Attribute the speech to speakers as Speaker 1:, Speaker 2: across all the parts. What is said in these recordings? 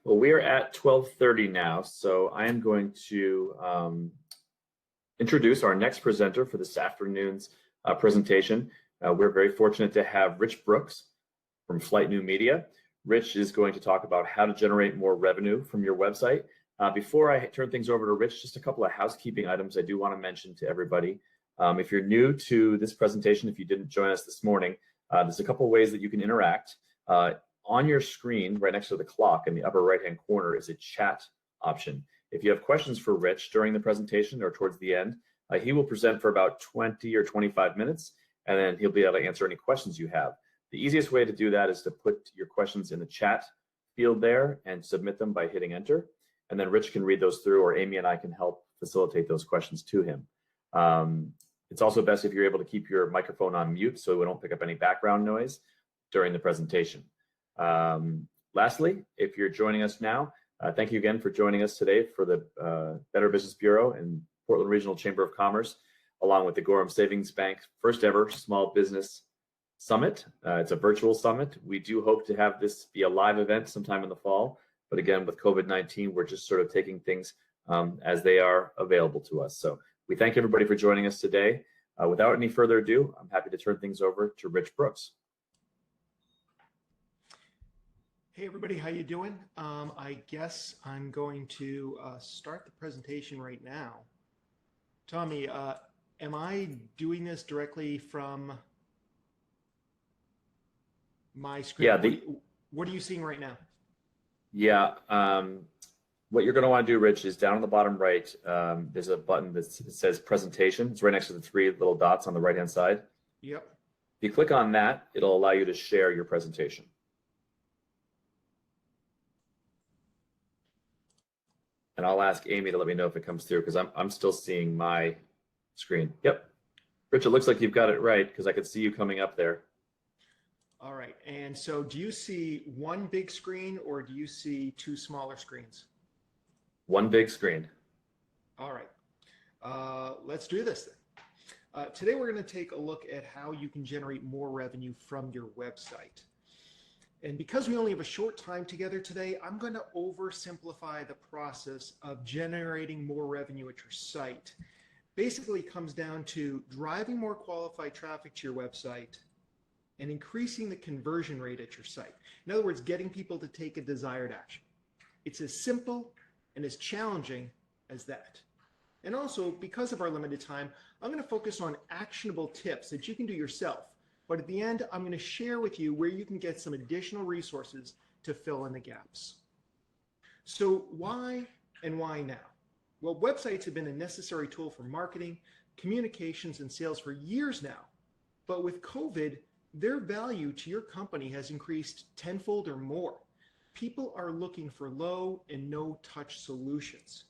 Speaker 1: Well, we are at 12:30 now, so I am going to introduce our next presenter for this afternoon's presentation. We're very fortunate to have Rich Brooks from Flight New Media. Rich is going to talk about how to generate more revenue from your website. Before I turn things over to Rich, just a couple of housekeeping items I do want to mention to everybody. If you're new to this presentation, if you didn't join us this morning, there's a couple of ways that you can interact. On your screen, right next to the clock in the upper right-hand corner is a chat option. If you have questions for Rich during the presentation or towards the end, he will present for about 20 or 25 minutes, and then he'll be able to answer any questions you have. The easiest way to do that is to put your questions in the chat field there and submit them by hitting enter, and then Rich can read those through, or Amy and I can help facilitate those questions to him. It's also best if you're able to keep your microphone on mute so we don't pick up any background noise during the presentation. Lastly, if you're joining us now, thank you again for joining us today for the Better Business Bureau and Portland Regional Chamber of Commerce, along with the Gorham Savings Bank first ever Small Business Summit. It's a virtual summit. We do hope to have this be a live event sometime in the fall, but again, with COVID-19, we're just sort of taking things as they are available to us. So we thank everybody for joining us today. Without any further ado, I'm happy to turn things over to Rich Brooks.
Speaker 2: Hey everybody, how you doing? I guess I'm going to start the presentation right now. Tommy, am I doing this directly from my screen?
Speaker 1: Yeah.
Speaker 2: What are you seeing right now?
Speaker 1: Yeah. What you're going to want to do, Rich, is down on the bottom right, there's a button that says presentation. It's right next to the three little dots on the right-hand side.
Speaker 2: Yep.
Speaker 1: If you click on that, it'll allow you to share your presentation. And I'll ask Amy to let me know if it comes through because I'm still seeing my screen. Yep. Rich, it looks like you've got it right because I could see you coming up there.
Speaker 2: All right. And so do you see one big screen or do you see two smaller screens?
Speaker 1: One big screen.
Speaker 2: All right. Let's do this then. Today we're going to take a look at how you can generate more revenue from your website. And because we only have a short time together today, I'm going to oversimplify the process of generating more revenue at your site. Basically, it comes down to driving more qualified traffic to your website and increasing the conversion rate at your site. In other words, getting people to take a desired action. It's as simple and as challenging as that. And also, because of our limited time, I'm going to focus on actionable tips that you can do yourself. But at the end, I'm going to share with you where you can get some additional resources to fill in the gaps. So why and why now? Well, websites have been a necessary tool for marketing, communications, and sales for years now. But with COVID, their value to your company has increased tenfold or more. People are looking for low and no touch solutions.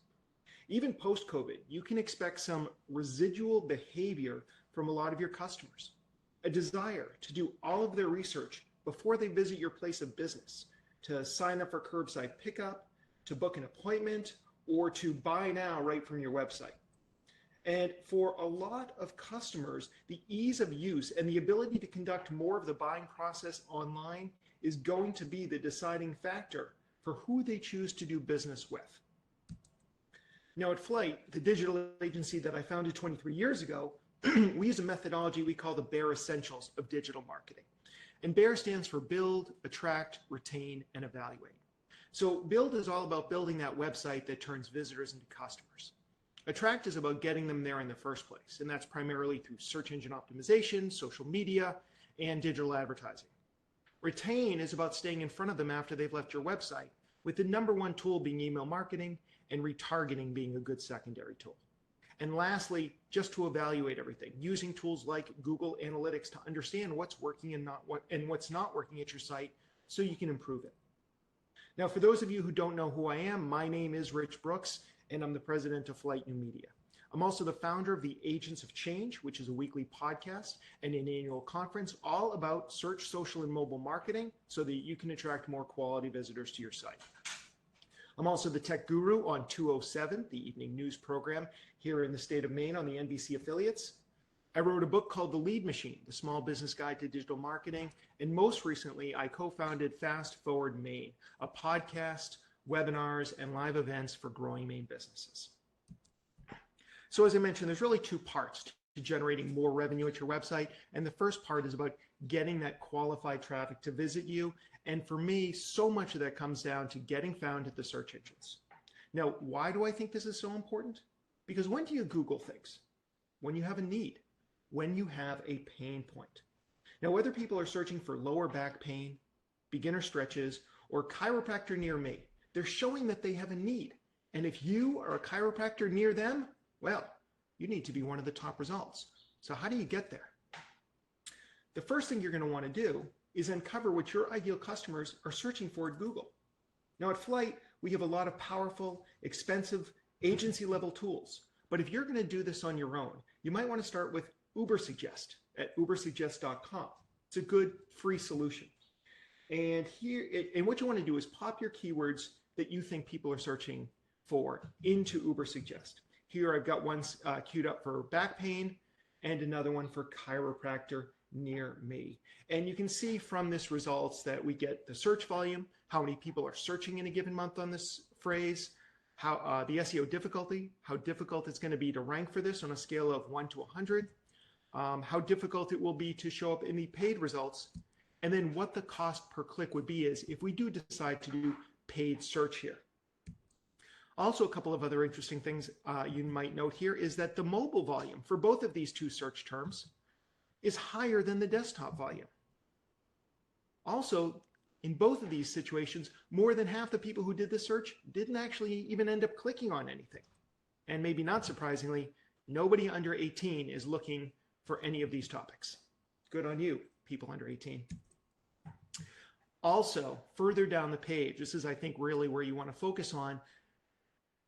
Speaker 2: Even post-COVID, you can expect some residual behavior from a lot of your customers. A desire to do all of their research before they visit your place of business, to sign up for curbside pickup, to book an appointment, or to buy now right from your website. And for a lot of customers, the ease of use and the ability to conduct more of the buying process online is going to be the deciding factor for who they choose to do business with. Now at Flight, the digital agency that I founded 23 years ago, we use a methodology we call the BEAR Essentials of digital marketing. And BEAR stands for build, attract, retain, and evaluate. So build is all about building that website that turns visitors into customers. Attract is about getting them there in the first place, and that's primarily through search engine optimization, social media, and digital advertising. Retain is about staying in front of them after they've left your website, with the #1 tool being email marketing and retargeting being a good secondary tool. And lastly, just to evaluate everything, using tools like Google Analytics to understand what's working and what's not working at your site so you can improve it. Now, for those of you who don't know who I am, my name is Rich Brooks, and I'm the president of Flight New Media. I'm also the founder of the Agents of Change, which is a weekly podcast and an annual conference all about search, social, and mobile marketing so that you can attract more quality visitors to your site. I'm also the tech guru on 207, the evening news program here in the state of Maine on the NBC affiliates. I wrote a book called The Lead Machine, The Small Business Guide to Digital Marketing. And most recently, I co-founded Fast Forward Maine, a podcast webinars, and live events for growing main businesses. So as I mentioned, there's really two parts to generating more revenue at your website. And the first part is about getting that qualified traffic to visit you. And for me, so much of that comes down to getting found at the search engines. Now, why do I think this is so important? Because when do you Google things? When you have a need, when you have a pain point. Now, whether people are searching for lower back pain, beginner stretches, or chiropractor near me, they're showing that they have a need. And if you are a chiropractor near them, well, you need to be one of the top results. So how do you get there? The first thing you're going to want to do is uncover what your ideal customers are searching for at Google. Now at Flight, we have a lot of powerful, expensive agency level tools. But if you're going to do this on your own, you might want to start with Ubersuggest at ubersuggest.com. It's a good free solution. And what you want to do is pop your keywords that you think people are searching for into Ubersuggest. Here I've got one queued up for back pain and another one for chiropractor near me. And you can see from this results that we get the search volume, how many people are searching in a given month on this phrase, how the SEO difficulty, how difficult it's going to be to rank for this on a scale of 1 to 100, how difficult it will be to show up in the paid results, and then what the cost per click would be is if we do decide to do paid search here. Also, a couple of other interesting things you might note here is that the mobile volume for both of these two search terms is higher than the desktop volume. Also, in both of these situations, more than half the people who did the search didn't actually even end up clicking on anything. And maybe not surprisingly, nobody under 18 is looking for any of these topics. Good on you, people under 18. Also, further down the page, this is, I think, really where you want to focus on,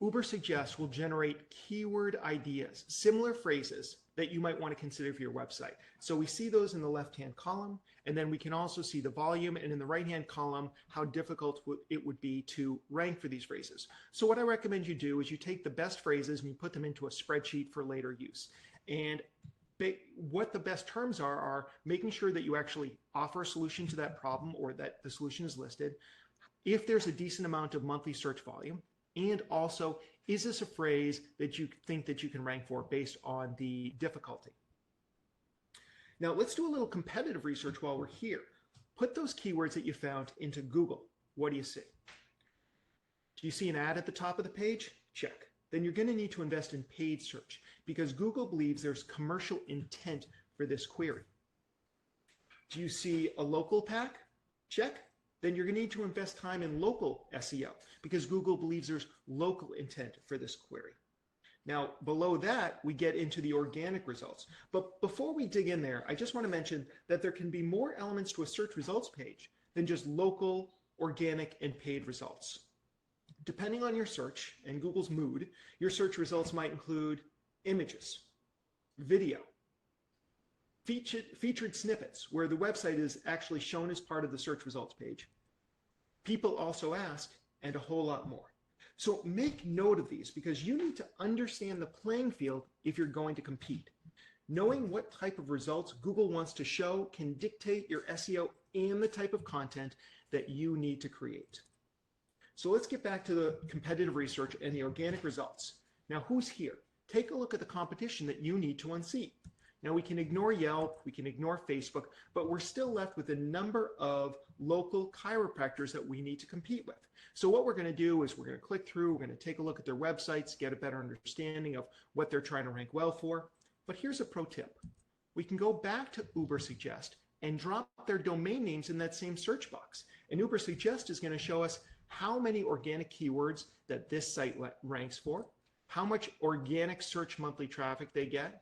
Speaker 2: Ubersuggest will generate keyword ideas, similar phrases that you might want to consider for your website. So we see those in the left-hand column, and then we can also see the volume, and in the right-hand column, how difficult it would be to rank for these phrases. So what I recommend you do is you take the best phrases and you put them into a spreadsheet for later use. And what the best terms are making sure that you actually offer a solution to that problem or that the solution is listed, if there's a decent amount of monthly search volume, and also, is this a phrase that you think that you can rank for based on the difficulty? Now, let's do a little competitive research while we're here. Put those keywords that you found into Google. What do you see? Do you see an ad at the top of the page? Check. Then you're going to need to invest in paid search because Google believes there's commercial intent for this query. Do you see a local pack? Check. Then you're going to need to invest time in local SEO because Google believes there's local intent for this query. Now, below that, we get into the organic results. But before we dig in there, I just want to mention that there can be more elements to a search results page than just local, organic, and paid results. Depending on your search and Google's mood, your search results might include images, video, featured snippets where the website is actually shown as part of the search results page. People also ask, and a whole lot more. So make note of these because you need to understand the playing field if you're going to compete. Knowing what type of results Google wants to show can dictate your SEO and the type of content that you need to create. So let's get back to the competitive research and the organic results. Now, who's here? Take a look at the competition that you need to unseat. Now we can ignore Yelp, we can ignore Facebook, but we're still left with a number of local chiropractors that we need to compete with. So what we're going to do is we're going to click through, we're going to take a look at their websites, get a better understanding of what they're trying to rank well for. But here's a pro tip. We can go back to Ubersuggest and drop their domain names in that same search box. And Ubersuggest is going to show us how many organic keywords that this site ranks for, how much organic search monthly traffic they get,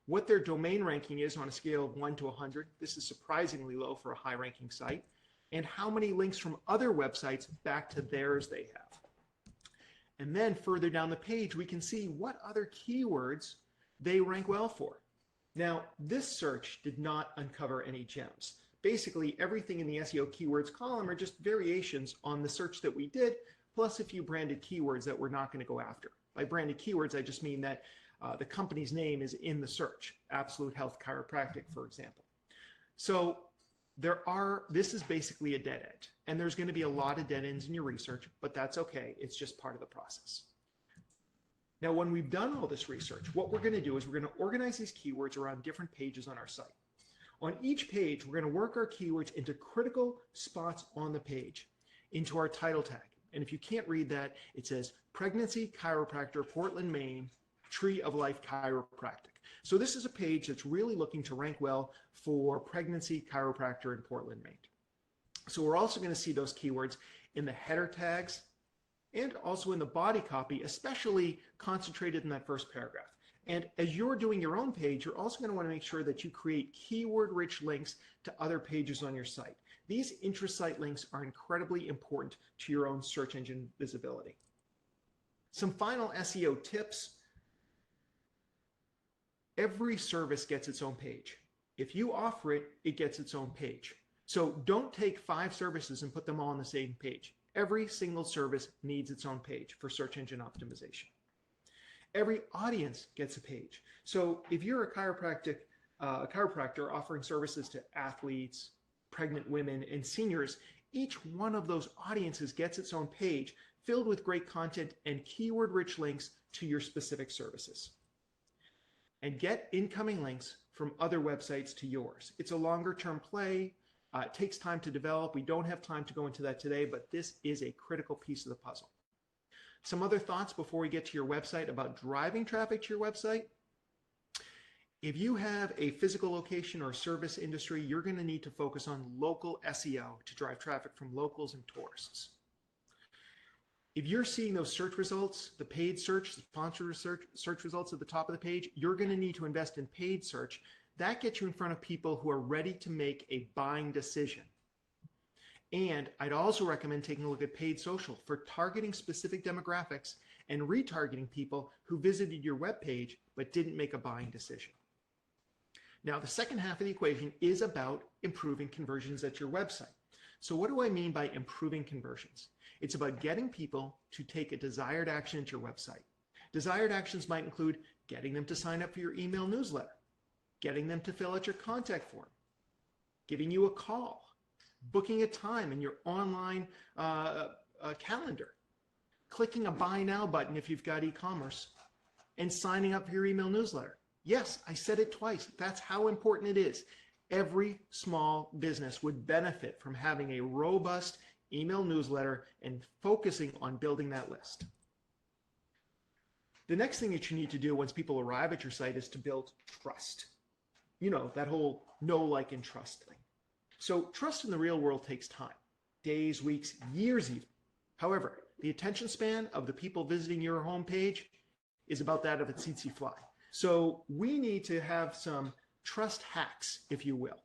Speaker 2: what their domain ranking is on a scale of 1 to 100. This is surprisingly low for a high ranking site, and how many links from other websites back to theirs they have. And then further down the page, we can see what other keywords they rank well for. Now, this search did not uncover any gems. Basically, everything in the SEO keywords column are just variations on the search that we did, plus a few branded keywords that we're not going to go after. By branded keywords, I just mean that the company's name is in the search, Absolute Health Chiropractic, for example. So this is basically a dead end, and there's going to be a lot of dead ends in your research, but that's okay. It's just part of the process. Now, when we've done all this research, what we're going to do is we're going to organize these keywords around different pages on our site. On each page, we're going to work our keywords into critical spots on the page, into our title tag. And if you can't read that, it says Pregnancy Chiropractor, Portland, Maine, Tree of Life Chiropractic. So this is a page that's really looking to rank well for pregnancy chiropractor in Portland, Maine. So we're also going to see those keywords in the header tags and also in the body copy, especially concentrated in that first paragraph. And as you're doing your own page, you're also going to want to make sure that you create keyword-rich links to other pages on your site. These intra-site links are incredibly important to your own search engine visibility. Some final SEO tips. Every service gets its own page. If you offer it, it gets its own page. So don't take 5 services and put them all on the same page. Every single service needs its own page for search engine optimization. Every audience gets a page. So if you're a chiropractor offering services to athletes, pregnant women, and seniors, each one of those audiences gets its own page filled with great content and keyword-rich links to your specific services. And get incoming links from other websites to yours. It's a longer-term play. It takes time to develop. We don't have time to go into that today, but this is a critical piece of the puzzle. Some other thoughts before we get to your website about driving traffic to your website. If you have a physical location or service industry, you're going to need to focus on local SEO to drive traffic from locals and tourists. If you're seeing those search results, the paid search, the sponsored search results at the top of the page, you're going to need to invest in paid search. That gets you in front of people who are ready to make a buying decision. And I'd also recommend taking a look at paid social for targeting specific demographics and retargeting people who visited your web page but didn't make a buying decision. Now, the second half of the equation is about improving conversions at your website. So what do I mean by improving conversions? It's about getting people to take a desired action at your website. Desired actions might include getting them to sign up for your email newsletter, getting them to fill out your contact form, giving you a call, booking a time in your online calendar, clicking a buy now button if you've got e-commerce, and signing up for your email newsletter. Yes, I said it twice. That's how important it is. Every small business would benefit from having a robust email newsletter and focusing on building that list. The next thing that you need to do once people arrive at your site is to build trust. You know, that whole know, like, and trust thing. So trust in the real world takes time, days, weeks, years even. However, the attention span of the people visiting your homepage is about that of a tsetse fly. So we need to have some trust hacks, if you will.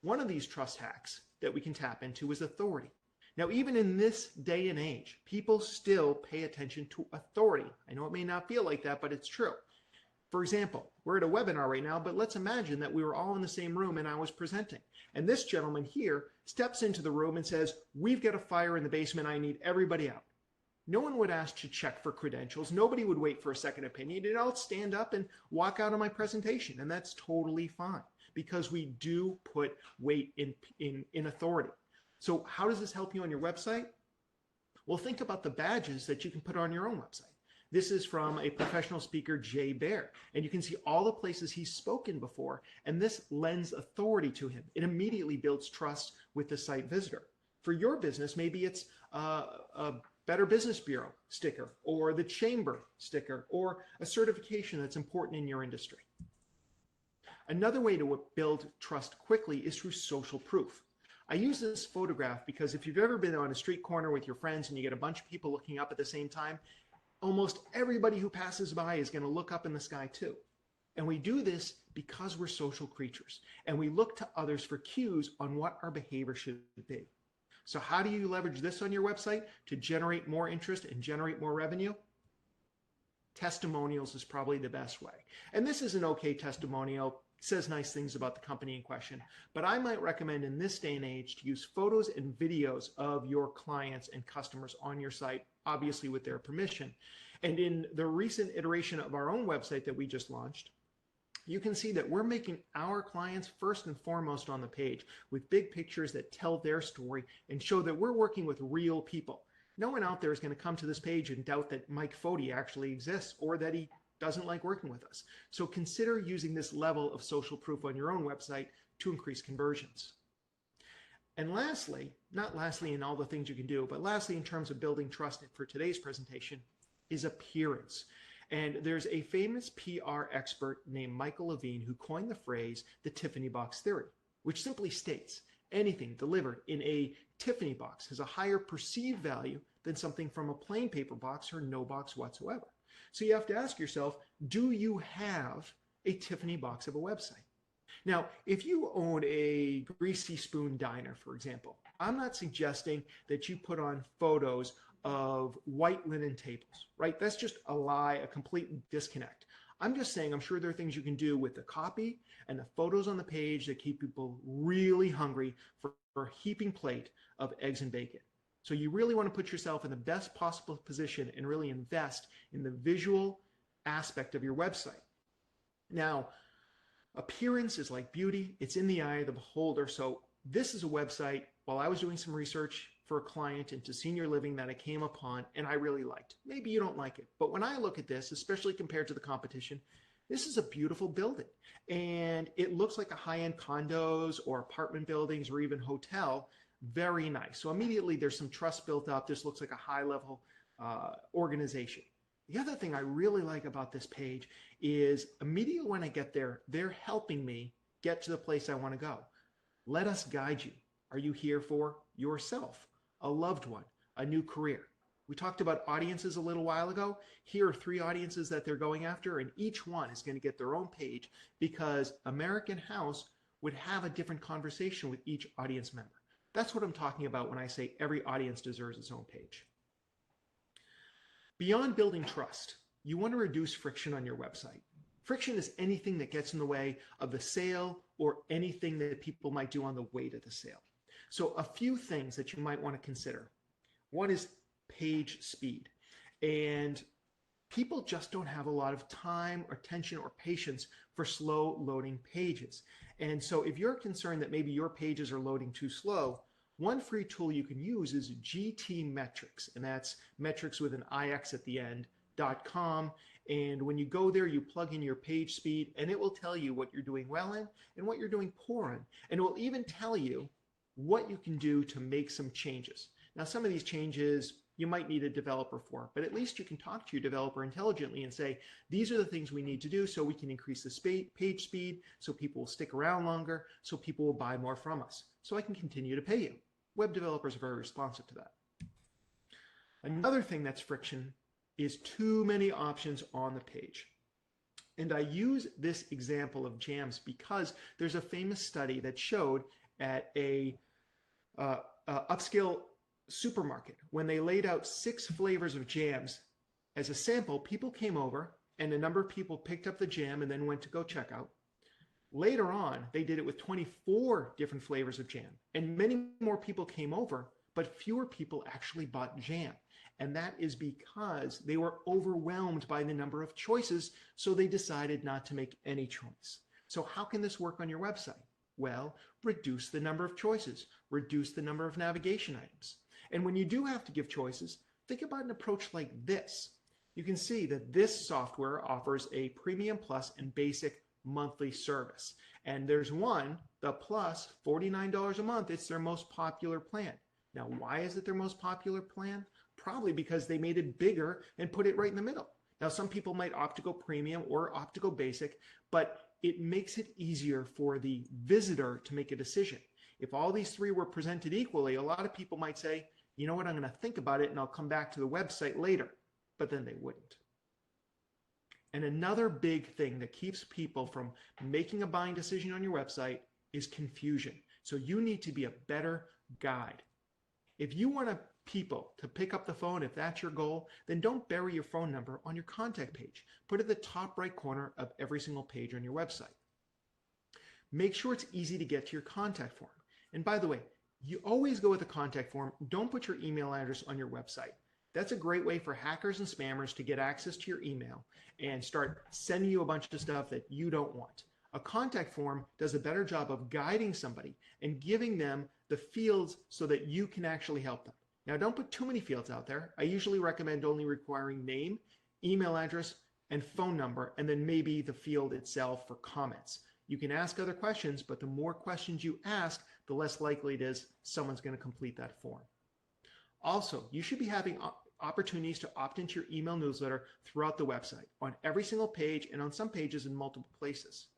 Speaker 2: One of these trust hacks that we can tap into is authority. Now, even in this day and age, people still pay attention to authority. I know it may not feel like that, but it's true. For example, we're at a webinar right now, but let's imagine that we were all in the same room and I was presenting. And this gentleman here steps into the room and says, "We've got a fire in the basement. I need everybody out." No one would ask to check for credentials. Nobody would wait for a second opinion. They'd all stand up and walk out of my presentation. And that's totally fine because we do put weight in authority. So how does this help you on your website? Well, think about the badges that you can put on your own website. This is from a professional speaker, Jay Baer, and you can see all the places he's spoken before, and this lends authority to him. It immediately builds trust with the site visitor. For your business, maybe it's a Better Business Bureau sticker, or the Chamber sticker, or a certification that's important in your industry. Another way to build trust quickly is through social proof. I use this photograph because if you've ever been on a street corner with your friends and you get a bunch of people looking up at the same time, almost everybody who passes by is going to look up in the sky too. And we do this because we're social creatures and we look to others for cues on what our behavior should be. So how do you leverage this on your website to generate more interest and generate more revenue? Testimonials is probably the best way. And this is an okay testimonial, says nice things about the company in question, but I might recommend in this day and age to use photos and videos of your clients and customers on your site, obviously with their permission. And in the recent iteration of our own website that we just launched, you can see that we're making our clients first and foremost on the page with big pictures that tell their story and show that we're working with real people. No one out there is going to come to this page and doubt that Mike Foti actually exists or that he doesn't like working with us. So consider using this level of social proof on your own website to increase conversions. And lastly, not lastly in all the things you can do, but lastly in terms of building trust for today's presentation is appearance. And there's a famous PR expert named Michael Levine who coined the phrase the Tiffany box theory, which simply states anything delivered in a Tiffany box has a higher perceived value than something from a plain paper box or no box whatsoever. So you have to ask yourself, do you have a Tiffany box of a website? Now, if you own a Greasy Spoon diner, for example, I'm not suggesting that you put on photos of white linen tables, right? That's just a lie, a complete disconnect. I'm just saying, I'm sure there are things you can do with the copy and the photos on the page that keep people really hungry for a heaping plate of eggs and bacon. So you really want to put yourself in the best possible position and really invest in the visual aspect of your website. Now, appearance is like beauty. It's in the eye of the beholder. So this is a website, while I was doing some research for a client into senior living, that I came upon and I really liked. Maybe you don't like it, but when I look at this, especially compared to the competition, this is a beautiful building and it looks like a high-end condos or apartment buildings or even hotel. Very nice. So immediately there's some trust built up. This looks like a high-level organization. The other thing I really like about this page is immediately when I get there, they're helping me get to the place I want to go. Let us guide you. Are you here for yourself, a loved one, a new career? We talked about audiences a little while ago. Here are 3 audiences that they're going after, and each one is going to get their own page because American House would have a different conversation with each audience member. That's what I'm talking about when I say every audience deserves its own page. Beyond building trust, you want to reduce friction on your website. Friction is anything that gets in the way of the sale or anything that people might do on the way to the sale. So a few things that you might want to consider. One is page speed. And people just don't have a lot of time or attention or patience for slow loading pages. And so if you're concerned that maybe your pages are loading too slow, one free tool you can use is GT Metrics, and that's metrics with an IX at the end, .com. And when you go there, you plug in your page speed and it will tell you what you're doing well in and what you're doing poor in. And it will even tell you what you can do to make some changes. Now, some of these changes you might need a developer for, but at least you can talk to your developer intelligently and say, these are the things we need to do so we can increase the page speed, so people will stick around longer, so people will buy more from us, so I can continue to pay you. Web developers are very responsive to that. Another thing that's friction is too many options on the page. And I use this example of jams because there's a famous study that showed at a upscale supermarket, when they laid out 6 flavors of jams as a sample, people came over and a number of people picked up the jam and then went to go check out. Later on, they did it with 24 different flavors of jam, and many more people came over, but fewer people actually bought jam. And that is because they were overwhelmed by the number of choices, so they decided not to make any choice. So how can this work on your website? Well, reduce the number of choices, reduce the number of navigation items. And when you do have to give choices, think about an approach like this. You can see that this software offers a Premium Plus and Basic monthly service. And there's one, the Plus, $49 a month. It's their most popular plan. Now, why is it their most popular plan? Probably because they made it bigger and put it right in the middle. Now, some people might opt to go premium or opt to go basic, but it makes it easier for the visitor to make a decision. If all these 3 were presented equally, a lot of people might say, you know what, I'm going to think about it and I'll come back to the website later, but then they wouldn't. And another big thing that keeps people from making a buying decision on your website is confusion. So you need to be a better guide. If you want people to pick up the phone, if that's your goal, then don't bury your phone number on your contact page. Put it at the top right corner of every single page on your website. Make sure it's easy to get to your contact form. And by the way, you always go with a contact form. Don't put your email address on your website. That's a great way for hackers and spammers to get access to your email and start sending you a bunch of stuff that you don't want. A contact form does a better job of guiding somebody and giving them the fields so that you can actually help them. Now, don't put too many fields out there. I usually recommend only requiring name, email address, and phone number, and then maybe the field itself for comments. You can ask other questions, but the more questions you ask, the less likely it is someone's going to complete that form. Also, you should be having opportunities to opt into your email newsletter throughout the website, on every single page and on some pages in multiple places.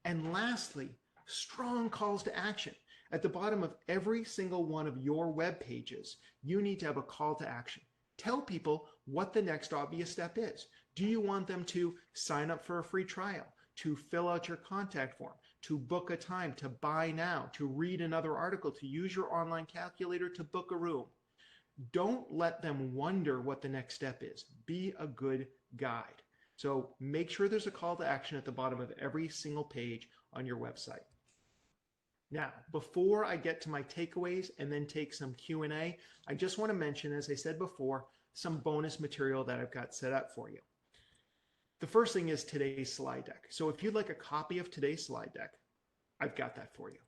Speaker 2: And lastly, strong calls to action. At the bottom of every single one of your web pages, you need to have a call to action. Tell people what the next obvious step is. Do you want them to sign up for a free trial, to fill out your contact form, to book a time, to buy now, to read another article, to use your online calculator, to book a room? Don't let them wonder what the next step is. Be a good guide. So make sure there's a call to action at the bottom of every single page on your website. Now, before I get to my takeaways and then take some Q&A, I just want to mention, as I said before, some bonus material that I've got set up for you. The first thing is today's slide deck. So if you'd like a copy of today's slide deck, I've got that for you.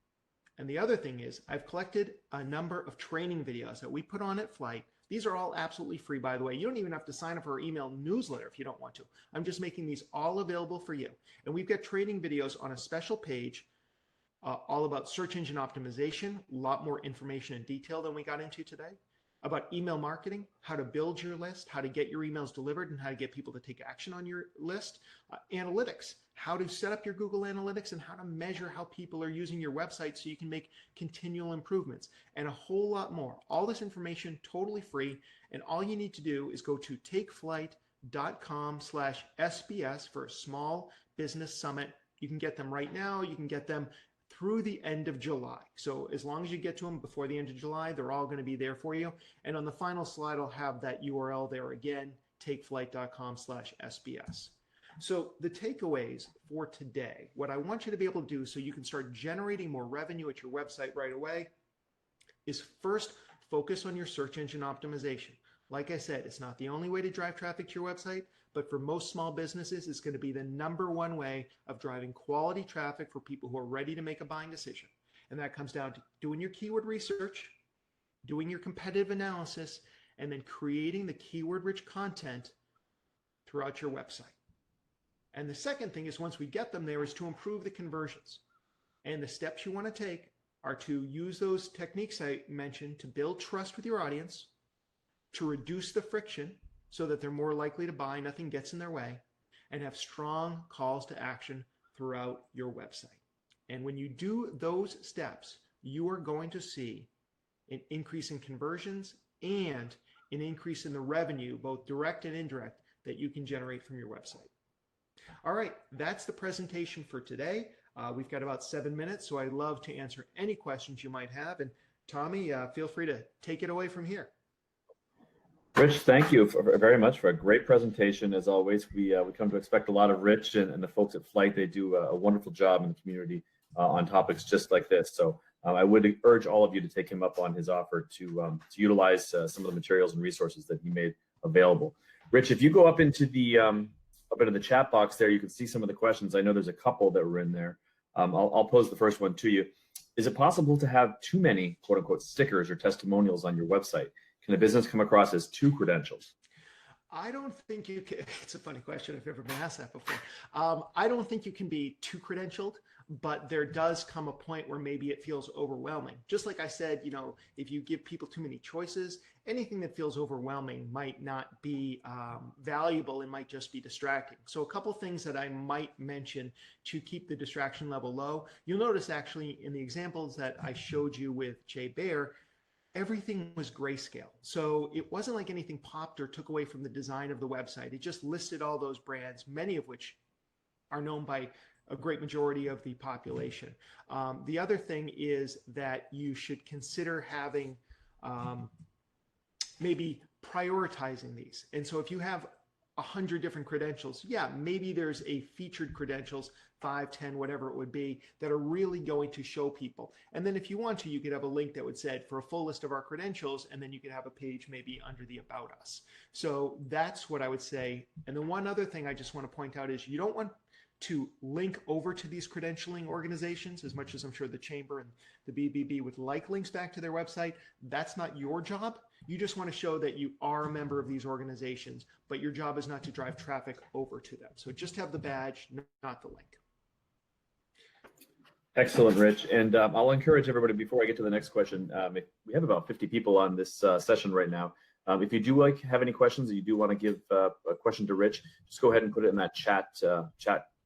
Speaker 2: And the other thing is I've collected a number of training videos that we put on at Flight. These are all absolutely free, by the way. You don't even have to sign up for our email newsletter if you don't want to. I'm just making these all available for you. And we've got training videos on a special page all about search engine optimization, a lot more information and detail than we got into today, about email marketing, how to build your list, how to get your emails delivered, and how to get people to take action on your list, analytics, how to set up your Google Analytics and how to measure how people are using your website so you can make continual improvements, and a whole lot more. All this information totally free, and all you need to do is go to takeflight.com/SBS for a small business summit. You can get them right now. You can get them through the end of July. So as long as you get to them before the end of July, they're all going to be there for you. And on the final slide, I'll have that URL there again, takeflight.com/SBS. So the takeaways for today, what I want you to be able to do so you can start generating more revenue at your website right away is first focus on your search engine optimization. Like I said, it's not the only way to drive traffic to your website, but for most small businesses, it's going to be the #1 way of driving quality traffic for people who are ready to make a buying decision. And that comes down to doing your keyword research, doing your competitive analysis, and then creating the keyword-rich content throughout your website. And the second thing is, once we get them there, is to improve the conversions. And the steps you want to take are to use those techniques I mentioned to build trust with your audience, to reduce the friction so that they're more likely to buy, nothing gets in their way, and have strong calls to action throughout your website. And when you do those steps, you are going to see an increase in conversions and an increase in the revenue, both direct and indirect, that you can generate from your website. All right, that's the presentation for today. We've got about 7 minutes, so I'd love to answer any questions you might have. And Tommy, feel free to take it away from here.
Speaker 1: Rich, thank you very much for a great presentation. As always, we come to expect a lot of Rich and the folks at Flight. They do a wonderful job in the community on topics just like this. So I would urge all of you to take him up on his offer to utilize some of the materials and resources that he made available. Rich, if you go up into the chat box there, you can see some of the questions. I know there's a couple that were in there. I'll pose the first one to you. Is it possible to have too many quote unquote stickers or testimonials on your website? Can a business come across as too credentialed?
Speaker 2: I don't think you can. It's a funny question. I've never been asked that before. I don't think you can be too credentialed, but there does come a point where maybe it feels overwhelming. Just like I said, if you give people too many choices, anything that feels overwhelming might not be valuable and might just be distracting. So a couple things that I might mention to keep the distraction level low. You'll notice actually in the examples that I showed you with Jay Baer, everything was grayscale. So it wasn't like anything popped or took away from the design of the website. It just listed all those brands, many of which are known by a great majority of the population. The other thing is that you should consider having maybe prioritizing these. And so if you have 100 different credentials, yeah, maybe there's a featured credentials, 5, 10, whatever it would be, that are really going to show people. And then if you want to, you could have a link that would say for a full list of our credentials, and then you could have a page maybe under the About Us. So that's what I would say. And the one other thing I just want to point out is you don't want to link over to these credentialing organizations, as much as I'm sure the Chamber and the BBB would like links back to their website. That's not your job. You just want to show that you are a member of these organizations, but your job is not to drive traffic over to them. So just have the badge, not the link.
Speaker 1: Excellent, Rich. And I'll encourage everybody before I get to the next question. If we have about 50 people on this session right now. If you do have any questions, or you do want to give a question to Rich, just go ahead and put it in that chat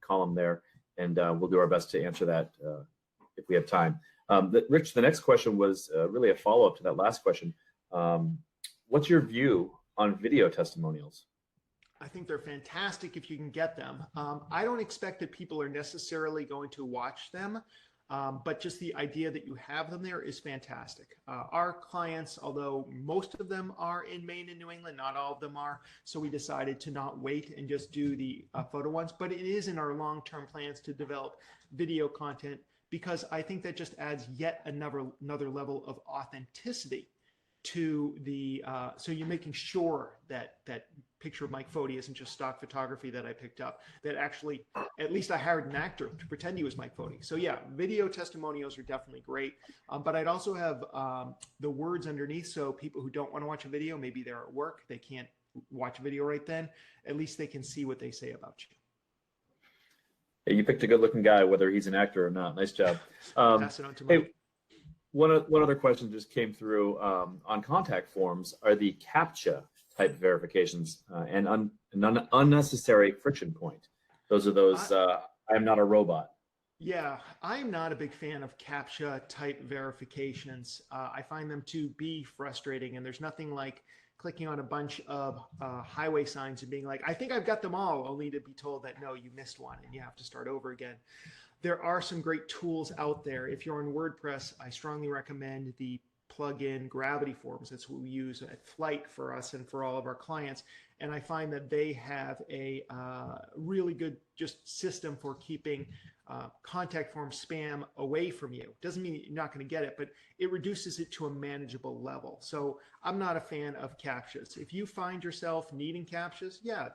Speaker 1: column there, and we'll do our best to answer that if we have time. Rich, the next question was really a follow-up to that last question. What's your view on video testimonials?
Speaker 2: I think they're fantastic if you can get them. I don't expect that people are necessarily going to watch them, but just the idea that you have them there is fantastic. Our clients, although most of them are in Maine and New England, not all of them are, so we decided to not wait and just do the photo ones, but it is in our long-term plans to develop video content, because I think that just adds yet another level of authenticity to the, so you're making sure that that picture of Mike Foti isn't just stock photography that I picked up, that actually, at least I hired an actor to pretend he was Mike Foti. So yeah, video testimonials are definitely great. But I'd also have the words underneath, so people who don't want to watch a video, maybe they're at work, they can't watch a video right then, at least they can see what they say about you.
Speaker 1: Hey, you picked a good-looking guy, whether he's an actor or not. Nice job.
Speaker 2: Pass it on to Mike.
Speaker 1: Hey, one other question just came through on contact forms. Are the CAPTCHA type verifications and an unnecessary friction point? Those are those I'm not a robot.
Speaker 2: Yeah, I'm not a big fan of CAPTCHA type verifications. I find them to be frustrating, and there's nothing like clicking on a bunch of highway signs and being like, I think I've got them all, only to be told that no, you missed one and you have to start over again. There are some great tools out there. If you're on WordPress, I strongly recommend the plugin Gravity Forms. That's what we use at Flight for us and for all of our clients. And I find that they have a really good just system for keeping contact form spam away from you. Doesn't mean you're not going to get it, but it reduces it to a manageable level. So I'm not a fan of CAPTCHAs. If you find yourself needing CAPTCHAs, yeah,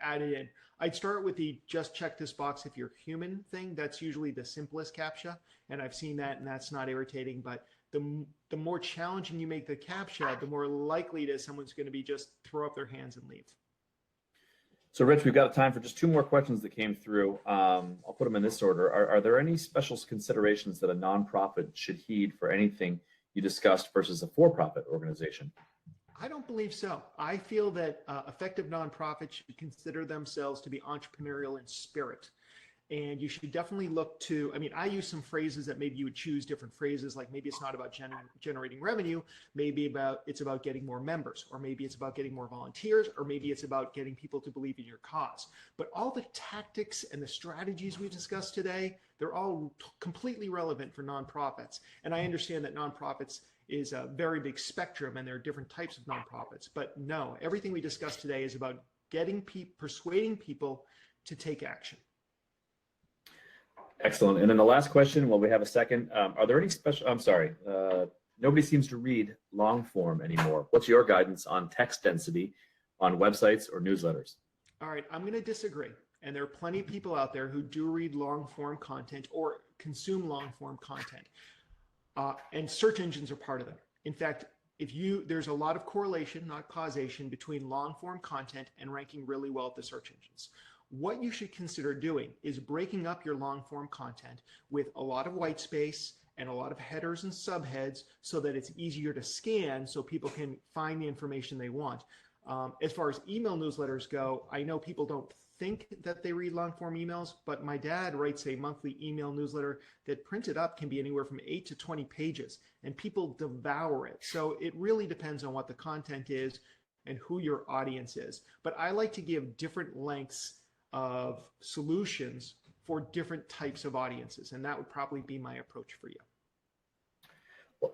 Speaker 2: add it in. I'd start with the just check this box if you're human thing. That's usually the simplest CAPTCHA, and I've seen that, and that's not irritating. But the more challenging you make the CAPTCHA, the more likely it is someone's going to be just throw up their hands and leave.
Speaker 1: So Rich, we've got time for just 2 more questions that came through. I'll put them in this order. Are there any special considerations that a nonprofit should heed for anything you discussed versus a for-profit organization?
Speaker 2: I don't believe so. I feel that effective nonprofits should consider themselves to be entrepreneurial in spirit. And you should definitely look to, I use some phrases that maybe you would choose different phrases, like maybe it's not about generating revenue, maybe it's about getting more members, or maybe it's about getting more volunteers, or maybe it's about getting people to believe in your cause. But all the tactics and the strategies we discussed today, they're all completely relevant for nonprofits. And I understand that nonprofits is a very big spectrum and there are different types of nonprofits. But no, everything we discussed today is about persuading people to take action.
Speaker 1: Excellent. And then the last question, while we have a second, are there any special, nobody seems to read long form anymore. What's your guidance on text density on websites or newsletters?
Speaker 2: All right, I'm going to disagree. And there are plenty of people out there who do read long form content or consume long form content. And search engines are part of that. In fact, there's a lot of correlation, not causation, between long form content and ranking really well at the search engines. What you should consider doing is breaking up your long form content with a lot of white space and a lot of headers and subheads so that it's easier to scan so people can find the information they want. As far as email newsletters go, I know people don't think that they read long form emails, but my dad writes a monthly email newsletter that printed up can be anywhere from 8 to 20 pages, and people devour it. So it really depends on what the content is and who your audience is. But I like to give different lengths of solutions for different types of audiences, and that would probably be my approach for you.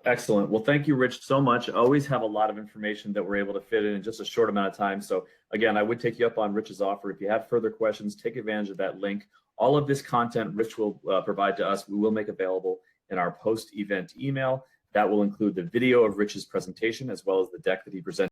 Speaker 1: Excellent. Well, thank you, Rich, so much. Always have a lot of information that we're able to fit in just a short amount of time. So again, I would take you up on Rich's offer. If you have further questions, take advantage of that link. All of this content Rich will provide to us, we will make available in our post-event email. That will include the video of Rich's presentation as well as the deck that he presented